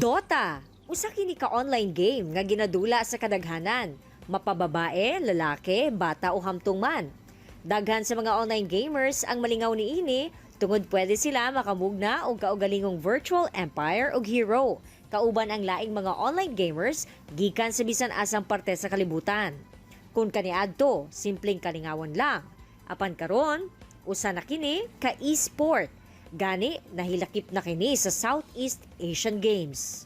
Dota, usa kini ka online game nga ginadula sa kadaghanan, mapababae, lalaki, bata o hamtong man. Daghan sa mga online gamers ang malingaw niini tungod pwede sila makamugna og kaugalingong virtual empire o hero. Kauban ang laing mga online gamers gikan sa bisan asang parte sa kalibutan. Kung kaniadto, simpleng kalingawan lang. Apan karon, usa na kini ka e-sport. Gani, nahilakip na kini sa Southeast Asian Games.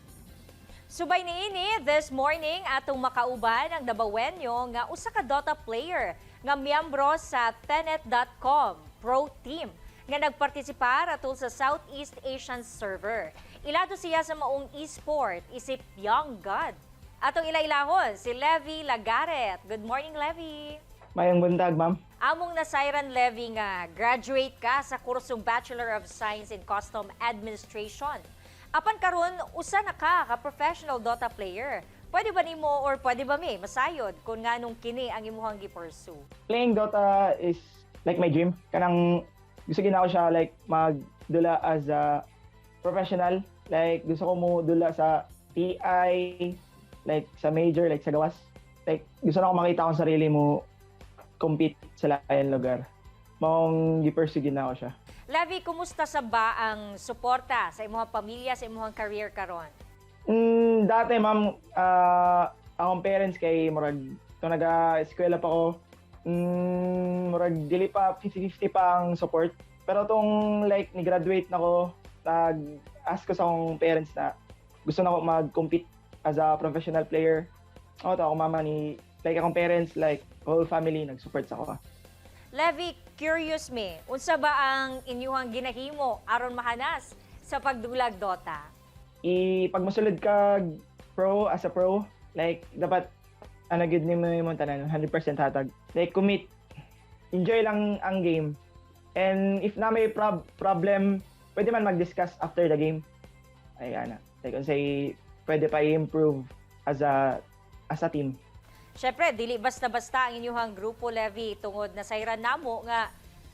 Subay niini this morning atong makauban ang Dabawenyo nga usa ka Dota player nga miyembro sa Tenet.com Pro Team nga nagpartisipar atol sa Southeast Asian server. Ilado siya sa maong e-sport isip Young God. Atong ilailahon si Levi Lagaret. Good morning, Levi. Mayang buntag, ma'am. Among nasayran, Levi, nga graduate ka sa kursong Bachelor of Science in Custom Administration. Apan karon usa na ka professional Dota player. Pwede ba nimo or pwede ba mi masayod kung nganong kini ang imuhang gi-pursue? Playing Dota is like my dream. Kanang gusto gina ko siya like magdula as a professional. Like gusto ko mo dula sa TI, like sa major, like sa gawas. Like gusto na ko makita akong sarili mo compete sa lain lugar. Maong gi-pursue gina ko siya. Levi, kumusta sa ba ang suporta sa imong pamilya, sa imong career karon? Dati, ma'am, akong parents kay murag kung nag-eskwela pa ko, murag dili pa 50-50 pa ang support. Pero tong like ni-graduate na ko, nag-ask ko sa akong parents na gusto na ko mag-compete as a professional player. Ako to, akong mama ni like akong parents, like whole family nag-support sa ako. Levi, curious me, unsa ba ang inyuhang ginahimo aron mahanas sa pagdulag Dota? Pag masulod ka pro as a pro, like dapat good ni mo yung tanan 100% hatag. Like commit, enjoy lang ang game. And if na may problem, pwede man mag-discuss after the game. Ay ana, like say pwede pa i-improve as a team. Syempre, dili basta-basta ang inyuhang grupo, Levi, tungod na sayran namo nga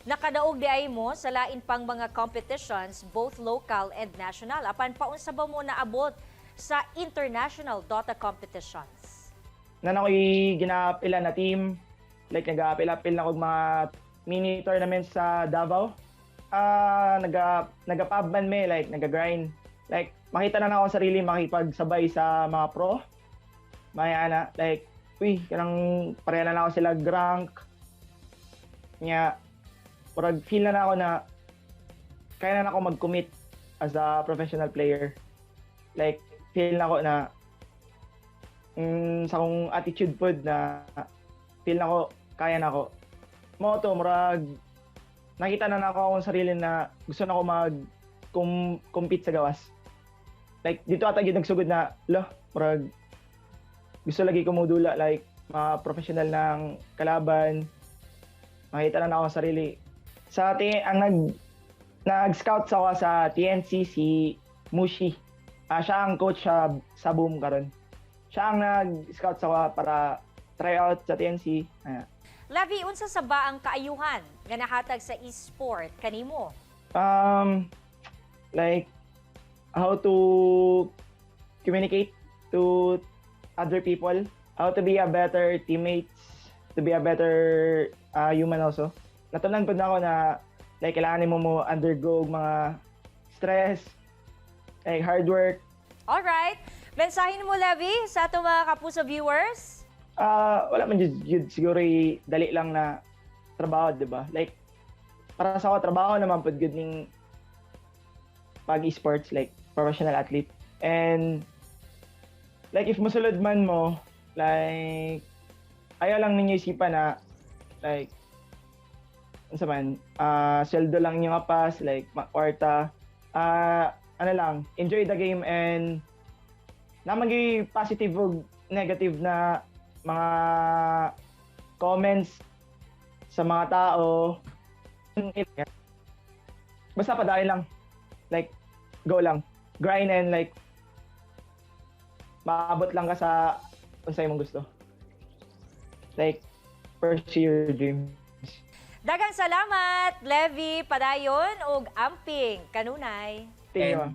nakadaog di ay mo sa lain pang mga competitions, both local and national. Apan paunsa ba mo naabot sa international Dota competitions? Na ako'y ginaapila na team, like nag-aapil-apil na kong mga mini tournaments sa Davao. Nag-pubman me, like nag-grind. Like makita na ako sarili makipagsabay sa mga pro. Mayana, like kanang pareha na ako sila rank. Nya, parang feel na ako na kaya na ako mag-commit as a professional player. Like, feel na ako na sa akong attitude pod na feel na ako, kaya na ako. Mo to, murag nakita na ako akong sarili na gusto na ako mag-compete sa gawas. Like, dito ata yun nagsugod na, murag gusto lagi ko modula like mga professional ng kalaban. Makita na ako sa sarili. Sa ang nag-scout sa ako sa TNC si Mushi. Siya ang coach sa Boom karon. Siya ang nag-scout sa ako para try out sa TNC. Levi, unsa sa ba ang kaayuhan nga nahatag sa e-sport kanimo? Like how to communicate to other people, how to be a better teammates, to be a better human also. Natunan po na ako na like kailangan mo undergo mga stress, like hard work. Alright. Mensahe mo, Levi, sa ato mga kapuso viewers? Wala man yun siguro dali lang na trabaho, di ba? Like, para sa ako, trabaho naman po good ning pag esports, like professional athlete. And like if musulod man mo, like ayaw lang ninyo isipan na like ano man, sweldo lang inyo kapas, like kwarta, enjoy the game and naman yung positive o negative na mga comments sa mga tao. Basta padali lang, like go lang, grind and like maabot lang ka sa kung sa'yo mong gusto. Like, pursue your dreams. Daghang salamat, Levi Padayon ug Amping Kanunay. Thank you, ma'am.